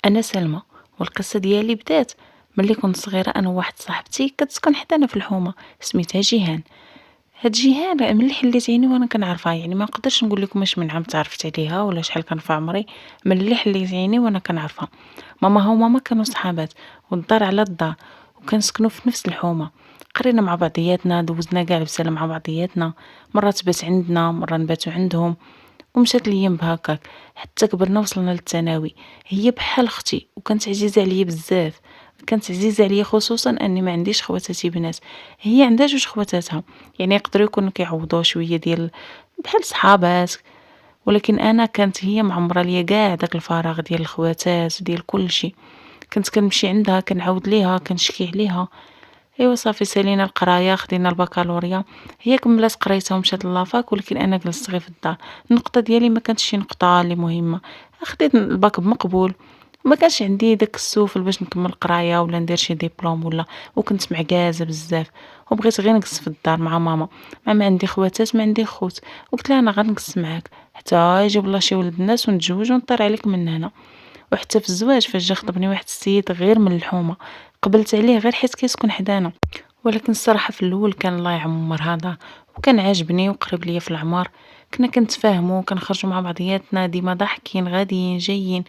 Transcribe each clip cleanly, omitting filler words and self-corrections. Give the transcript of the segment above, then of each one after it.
أنا سلمى، والقصة ديالي بدات ملي كنت صغيرة أنا وواحد صاحبتي كتسكن حدانا في الحومة سميتها جيهان. هاد جيهان ملي حليت عيني وأنا كنعرفها، يعني ما نقدرش نقول لكم واش من عام تعرفت عليها ولا شحال كان في عمري. ملي حليت عيني وأنا كنعرفها، ماماها وماما كانوا صحابات والدار على الدار، وكنسكنوا في نفس الحومة. قرينا مع بعضياتنا، دوزنا كاع البسالة مع بعضياتنا، مرات بات عندنا مرة نباتو عندهم، ومشات الأيام بهكاك حتى كبرنا وصلنا للثانوي. هي بحال اختي وكانت عزيزة عليا بزاف، كانت عزيزة عليا خصوصا اني ما عنديش خواتاتي بنات. هي عندها جوج خواتاتها، يعني يقدروا يكونوا كيعوضوا شويه ديال بحال صحابات، ولكن انا كانت هي معمره ليا كاع داك الفراغ ديال الخواتات ديال كل شيء. كنت كنمشي عندها كنعاود ليها كنشكي عليها. ايوا صافي سالينا القرايه خدينا البكالوريا، هي كملات قرايتها ومشات لافاك ولكن انا جلست غير في الدار. النقطه ديالي ما كانتش شي نقطه اللي مهمه، خديت الباك بمقبول، ما كانش عندي داك السوفل باش نكمل القرايه ولا ندير شي دبلوم ولا، وكنت معكازه بزاف وبغيت غير نجلس في الدار مع ماما. ما عندي خواتات ما عندي خوت، وقلت لها انا غنجلس معاك حتى يجيب الله شي ولد الناس ونتزوج ونطير عليك من هنا. وحتى في الزواج فاش جا خطبني واحد السيد غير من الحومه، قبلت عليه غير حيت كيسكن حدانا. ولكن الصراحه في الاول كان الله يعمر هذا، وكان عاجبني وقريب ليا في العمر. كنا كنتفاهموا كنخرجوا مع بعضياتنا ديما ضاحكين غاديين جايين.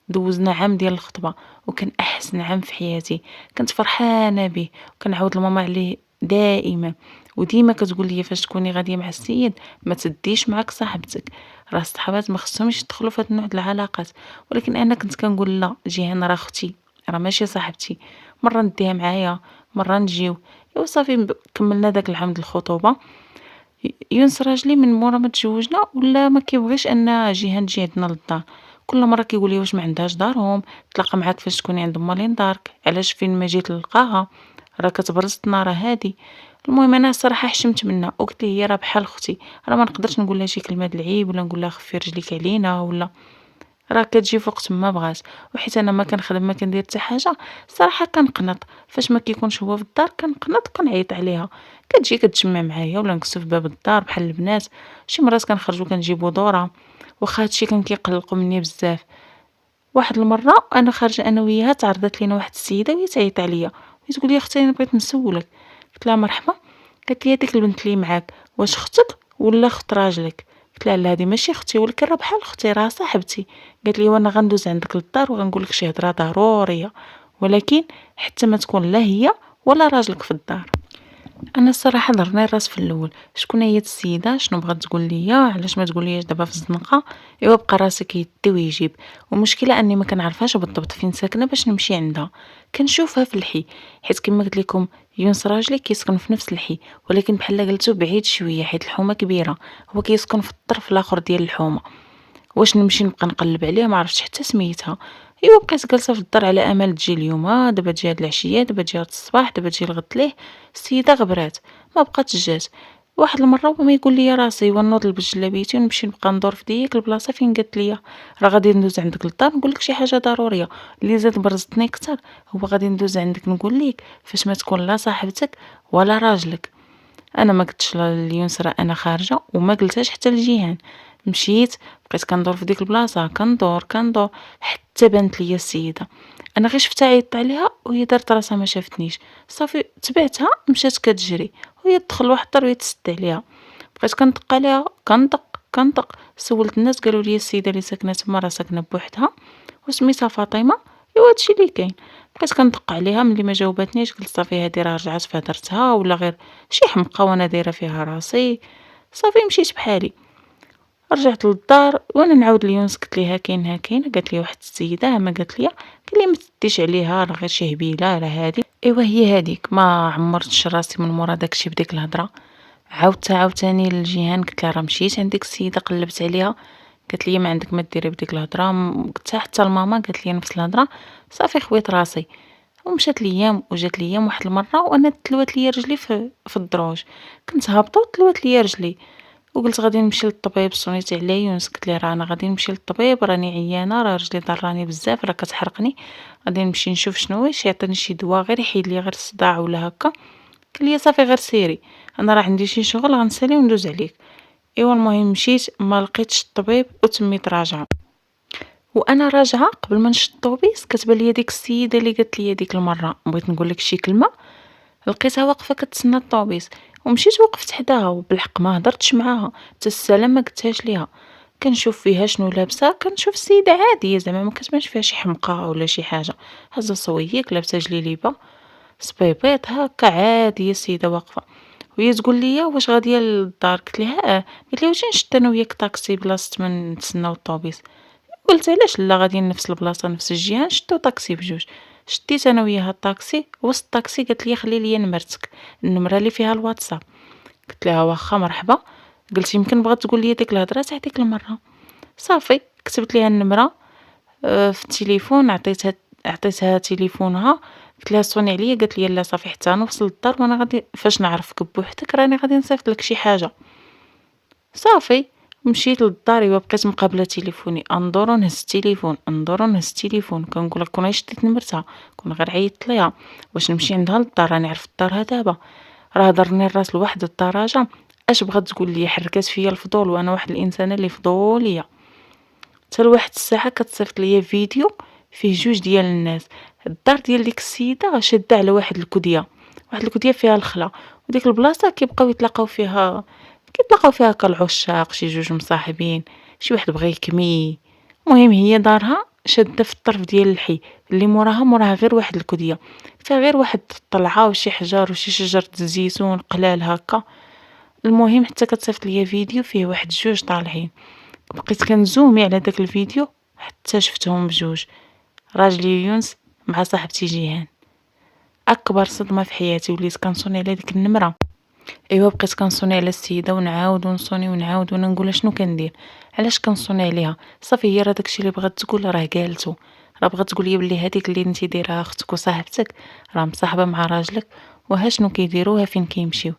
دوزنا عام ديال الخطبه وكان احسن عام في حياتي، كنت فرحانه به وكنعاود لماما عليه دائما. وديما كتقول لي فاش تكوني غاديه مع السيد ما تديش معاك صاحبتك، راه الصحابات ما خصهمش يدخلوا في هاد النوع د العلاقات. ولكن انا كنت كنقول لا، جيهان راه اختي، راه ماشي صاحبتي، مره نديها معايا مره نجيو. ايوا صافي كملنا داك العام د الخطوبه. يونس راجلي من مورا ما تزوجنا ولا ما كيبغيش ان جيهان تجي عندنا للدار. كل مره كيقول لي واش ما عندهاش دارهم، تلاقى معاك فاش تكوني عند مالين دارك، علاش فين ما جيت نلقاها، راه كتبرزطنا راه هادي. المهم انا الصراحه حشمت منها وقلت لي هي راه بحال اختي، راه ما نقدرش نقول لها شي كلمه د العيب ولا نقول لها خفي رجليك علينا ولا، راه كتجي في وقت ما بغات. وحيت انا ما كنخدم ما كندير حتى حاجه، الصراحه كنقنط فاش ما كيكونش هو في الدار، كنقنط كنعيط عليها. كتجي كتجمع معايا ولا نكسو في باب الدار بحال البنات. شي مرات كنخرجوا كنجيبوا دوره، واخا هادشي كان كيقلقوا مني بزاف. واحد المره انا خارجه انا وياها تعرضت لينا واحد السيده وهي تعيط عليا وتقول لي اختي انا بغيت نسولك. قلت لها مرحبا. قالت لي هذيك البنت اللي معاك واش اختك ولا اخت راجلك؟ قلت لها لا هذه ماشي اختي ولكن راه بحال اختي راه صاحبتي. قالت لي وانا غندوز عندك للدار وغنقول لك شي هضره ضروريه، ولكن حتى ما تكون لا هي ولا راجلك في الدار. انا الصراحه ضرني الراس في الاول، شكون هي السيده شنو بغات تقول ليا علاش ما تقول ليش دابا في الزنقه. ايوا بقى راسي كيدي ويجيب. والمشكله اني ما كنعرفهاش بالضبط فين ساكنه باش نمشي عندها، كنشوفها في الحي، حيت كما قلت لكم يونس راجلي كيسكن في نفس الحي، ولكن بحال قلتو بعيد شويه حيت الحومه كبيره، هو كيسكن في الطرف الاخر ديال الحومه. واش نمشي نبقى نقلب عليه ما عرفتش حتى سميتها. ايوا بقيت جالسه في الدار على امل تجي اليوم، دابا تجي هاد العشيه، دابا تجي هاد الصباح، دابا تجي الغد ليه. السيده غبرات ما بقاتش جات. واحد المره وما يقول لي راسي ونوض لبس جلابيتي ونمشي نبقى ندور في ديك البلاصه فين قالت لي راه غادي ندوز عندك للدار نقول لك شي حاجه ضروريه. اللي زاد برزتني اكثر هو غادي ندوز عندك نقول لك فاش ما تكون لا صاحبتك ولا راجلك. انا ما قلتش ليونس راه انا خارجه وما قلتهاش حتى لجيهان. مشيت بقيت كندور في ديك البلاصه كندور حتى بانت ليا السيده. انا غير شفتها عيطت عليها وهي دارت راسها ما شافتنيش، صافي تبعتها مشات كتجري وهي تدخل واحد الدار وهي تسد عليها. بقيت كندق عليها كندق سولت الناس قالوا لي السيده اللي ساكنه تما راه ساكنه بوحدها وسميتها فاطمه. ايوا هادشي اللي كاين. بقيت كندق عليها ملي ما جاوباتنيش قلت صافي هادي راه رجعت في هدرتها ولا غير شي حمقى وانا دايره فيها راسي. صافي مشيت بحالي. رجعت للدار وانا نعاود ليونس قلت ليها كاين قالت لي واحد السيده ما قالت لي، قال لي ما تديش عليها راه غير شي هبيله راه هادي. ايوا هي هذيك ما عمرتش راسي من مورا داكشي بديك الهضره. عاوتاني للجيهان قلت لها راه مشيت عند ديك السيده قلبت عليها، قالت لي ما عندك ما ديري بديك الهضره. قلتها حتى لماما قالت لي نفس الهضره. صافي خويت راسي ومشات الايام وجات الايام. واحد المره وانا تلوات ليا رجلي في الدروج، كنت هابطه وتلوات ليا رجلي وقلت غادي نمشي للطبيب. صونيت عليه يونس قلت ليه راه انا غادي نمشي للطبيب راني عيانه راه رجلي ضراني بزاف راه كتحرقني، غادي نمشي نشوف شنو واش يعطيني شي دواء غير يحيد لي غير الصداع ولا هكا. قال لي صافي غير سيري انا راه عندي شي شغل غنسالي وندوز عليك. ايوا المهم مشيت ما لقيتش الطبيب وتميت راجعه. وأنا راجعة قبل ما نشد الطوبيس كتبان ليا ديك السيدة اللي قالت ليا ديك المرة بغيت نقول لك شي كلمة، لقيتها واقفة كتسنى الطوبيس، ومشيت وقفت حداها وبالحق ما هدرتش معاها حتى السلام ما قلتهاش ليها. كنشوف فيها شنو لابسة، كنشوف السيدة عادية زعما ما كتبانش فيها شي حمقى ولا شي حاجة، هازة صويك لابسة جليليبة صبيبيط هاكا عادية السيدة واقفة، وهي تقول ليا واش غادية للدار، قلت ليها قالت لي واش نشد انا وياك طاكسي بلاصة ما نتسناو الطوبيس، قلت علاش لا غاديين نفس البلاصة نفس الجهة نشدو طاكسي بجوج. شديت انا وياها الطاكسي، وسط الطاكسي قالت لي خلي ليا نمرتك، النمرة اللي فيها الواتساب. قلت لها واخا مرحبا، قلت يمكن بغات تقول لي ديك الهضره تاع ديك المره. صافي كتبت ليها النمره في التليفون، عطيتها تليفونها، قلت لها صوني عليا، قالت لي لا صافي حتى انا وصلت للدار وانا غادي فاش نعرفك بوحدك راني غادي نصيفط لك شي حاجه. صافي مشيت للدار، ايوا بقيت مقابله تليفوني، انظر ونهز التليفون انظر ونهز التليفون، كنقول لك كون شديت نمرتها كون غير عيطت ليها، واش نمشي عندها للدار راني عرفت دارها دابا، راه ضرني الراس لواحد الدرجه. اش بغات تقول لي، حركات فيا الفضول وانا واحد الانسانه اللي فضوليه. حتى لواحد الساعه كتصيفط ليا فيديو فيه جوج ديال الناس، الدار ديال ديك السيده شاده على واحد الكديه، واحد الكديه فيها الخلا، وديك البلاصه كيتلاقاو فيها هكا العشاق، شي جوج مصاحبين، شي واحد بغى يكمي. المهم هي دارها شاده في الطرف ديال الحي اللي موراها غير واحد الكديه فيها غير واحد الطلعه وشي حجر وشي شجره الزيتون قلال هكا. المهم حتى كتصيفط ليا فيديو فيه واحد جوج طالعين، بقيت كنزومي على داك الفيديو حتى شفتهم بجوج، راجلي يونس مع صاحبتي جيهان. اكبر صدمه في حياتي، وليت كنصوني على ديك النمره. ايوا بقيت كنصوني على السيده ونعاود ونصوني ونعاود وانا نقول شنو كندير، علاش كنصوني عليها، صافي هي راه داكشي اللي بغات تقول راه قالتو، راه بغات تقول لي بلي هذيك اللي انتي دايرها اختك وصاحبتك راه مصاحبه مع راجلك، وها شنو كيديروها فين كيمشيو.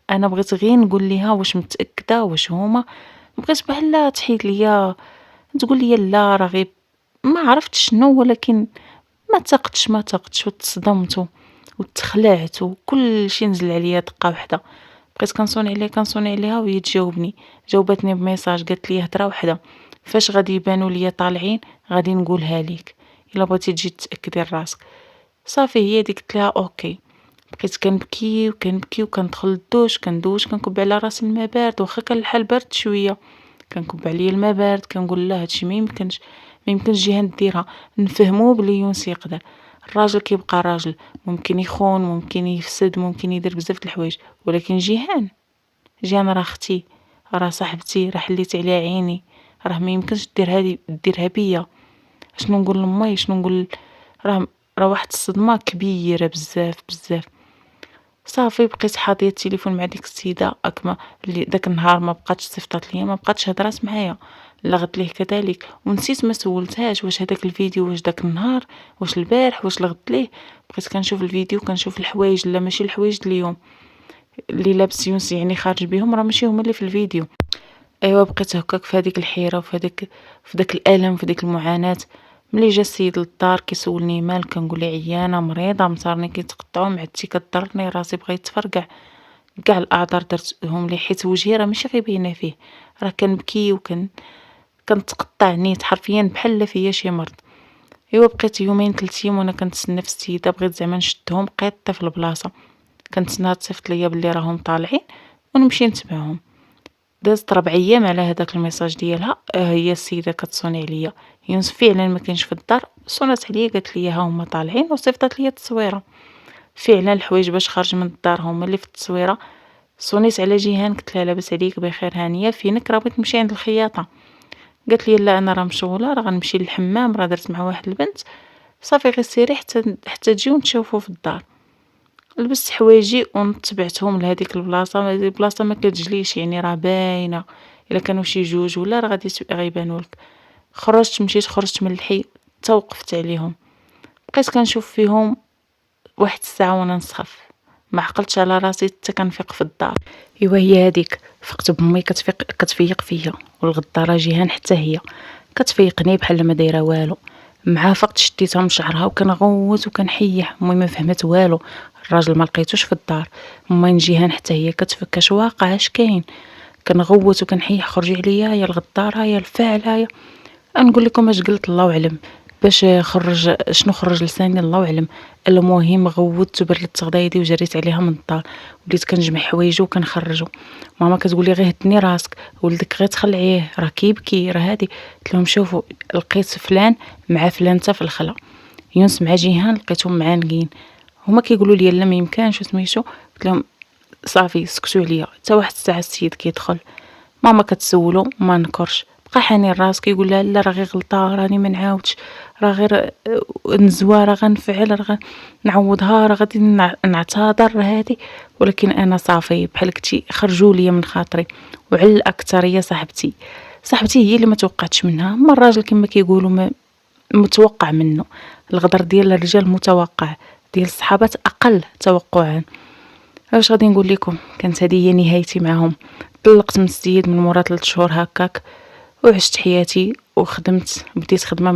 انا بغيت غير نقول ليها واش متاكده واش هما، بغيت بحال تحيد ليا تقول لي لا راه غير ما عرفتش شنو، ولكن ما تقتش وتصدمت وتخلعت وكل شيء نزل عليا دقه واحده. بقيت كنصوني عليها وهي تجاوبني، جاوبتني بميساج قالت لي هضره وحده، فاش غادي يبانوا ليا طالعين غادي نقولها ليك الا بغيتي تجي تاكدي راسك. صافي هي ديك قلت لها اوكي. بقيت كنبكي وكندخل للدوش كندوش كنكب على راسي الماء بارد، واخا كان الحال بارد شويه كنكب عليا الماء بارد، كنقول لا هادشي ما يمكنش جيهان ديرها، نفهمو بلي يونس يقدر، الراجل كيبقى راجل، ممكن يخون ممكن يفسد ممكن يدير بزاف د الحوايج، ولكن جيهان راه اختي، راه صاحبتي، راه حليت عليها عيني، راه ما يمكنش ديرها بيا. شنو نقول لامي شنو نقول، راه واحد الصدمه كبيره بزاف بزاف. صافي بقيت حاضيه التليفون مع ديك السيده اكما اللي داك النهار ما بقاتش صيفطات ليا، ما بقاتش هضرات معايا، لغت ليه كذلك، ونسيت ما سولتهاش واش هذاك الفيديو واش داك النهار واش البارح واش لغت ليه. بقيت كنشوف الفيديو كنشوف الحوايج، لا ماشي الحوايج د اليوم اللي لابس يونس يعني خارج بهم راه ماشي هما اللي في الفيديو. ايوا بقيت هكاك في هذيك الحيره في داك الالم في ديك المعاناه. ملي جا السيد للدار كيسولني مالك، كنقول ليه عيانه مريضه مصارني كيتقطعوا، معدتي كضرني، راسي بغا يتفرقع، كاع الاعذار درتهم ليه حيت وجهي راه ماشي غير باينه فيه، راه كنبكي كنتقطع نيت حرفيا بحال فيا شي مرض. ايوا بقيت يومين 3 ايام وانا كنتسنى في السيده، بغيت زعما نشدهم قيطي في البلاصه، كنتسناها تصيفط ليا بلي راهم طالعين ونمشي نتبعهم. دازت 4 ايام على هداك الميساج ديالها، هي السيده كتصوني عليا، يونس فعلا ما كاينش في الدار، صونات عليا قالت لي ها هما طالعين وصيفطات ليا التصويره، فعلا الحوايج باش خارج من الدار هما اللي في التصويره. صونيت على جيهان قلت لها لاباس عليك بخير هانيه فينك، راه بغيت نمشي عند الخياطه، قالت لي لا انا راه مشغوله راه غنمشي للحمام راه درت مع واحد البنت، صافي غير سيري حتى تجيو نتشوفوا في الدار. لبست حوايجي ونتبعتهم لهاديك البلاصه، هذه البلاصه ما كتجليش يعني راه باينه، الا كانوا شي جوج ولا راه غيبانوا لك. خرجت من الحي حتى وقفت عليهم، بقيت كنشوف فيهم واحد الساعه وانا نسخف، ما عقلتش على راسي حتى كنفيق في الدار. ايوا هي هذيك فقت بامي كتفيق فيا، والغداره جيهان حتى هي كتفيقني بحال ما دايره والو. مع فقت شديتها من شعرها وكنغوت وكنحيح، امي ما فهمت والو، الراجل ما لقيتوش في الدار، امي جيهان حتى هي كتفك اش واقع اش كاين، كنغوت وكنحيح خرجي عليا يا الغداره يا الفاعل يا نقول لكم اش قلت الله أعلم، باش خرج شنو خرج لساني الله أعلم. المهم غوّدت وبردت غدا وجريت عليها من الدار، وليت كنجمع حوايجو وكنخرجو. ماما كتقول لي: غير هدني راسك، ولدك غير تخلعيه راه كيبكي راه هادي. قلت لهم: شوفوا لقيت فلان مع فلانته في الخلا، يونس مع جيهان لقيتهم معانقين. هما كيقولوا لي لا ما يمكنش وسميتو. قلت لهم: صافي سكتوا عليا. حتى واحد الساعة السيد كيدخل، ماما كتسولو ما نكرش، بقى حاني الراس كيقول لها: لا راه غير غلطة، راني ما نعاودش، راه غير نزوى، راه غنفعل، راه غنعوضها، راه غادي نعتذر راه هادي. ولكن انا صافي بحال قلتي خرجوا ليا من خاطري. وعلى الاكثريه صاحبتي هي اللي ما توقعتش منها. اما الراجل كما كيقولوا متوقع منه. الغدر ديال الرجال متوقع، ديال الصحابات اقل توقعا. واش غادي نقول لكم، كانت هذه هي نهايتي معهم. طلقت من السيد من مورا 3 شهور هكاك، وعشت حياتي وخدمت. بديت خدمه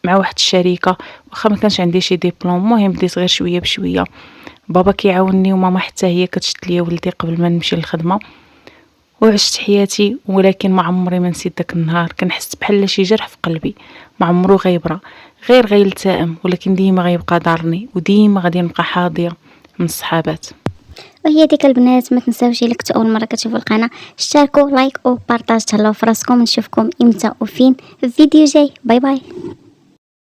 مع واحد الشركه، واخا ما كانش عندي شي ديبلوم. المهم بديت غير شويه بشويه، بابا كيعاونني وماما حتى هي كتشد ليا ولدي قبل ما نمشي للخدمه. وعشت حياتي، ولكن ما عمري ما نسيت داك النهار. كنحس بحال شي جرح في قلبي ما عمرو غيبرى، غير غيلتئم، ولكن ديما غيبقى دارني، وديما غادي نبقى حاضيه من الصحابات. وهي ديك البنات، ما تنساوش الا كنتو اول مره كتشوفوا القناه اشتركوا لايك وبارطاج. تهلاو في راسكم، نشوفكم امتى وفين في فيديو جاي. باي باي.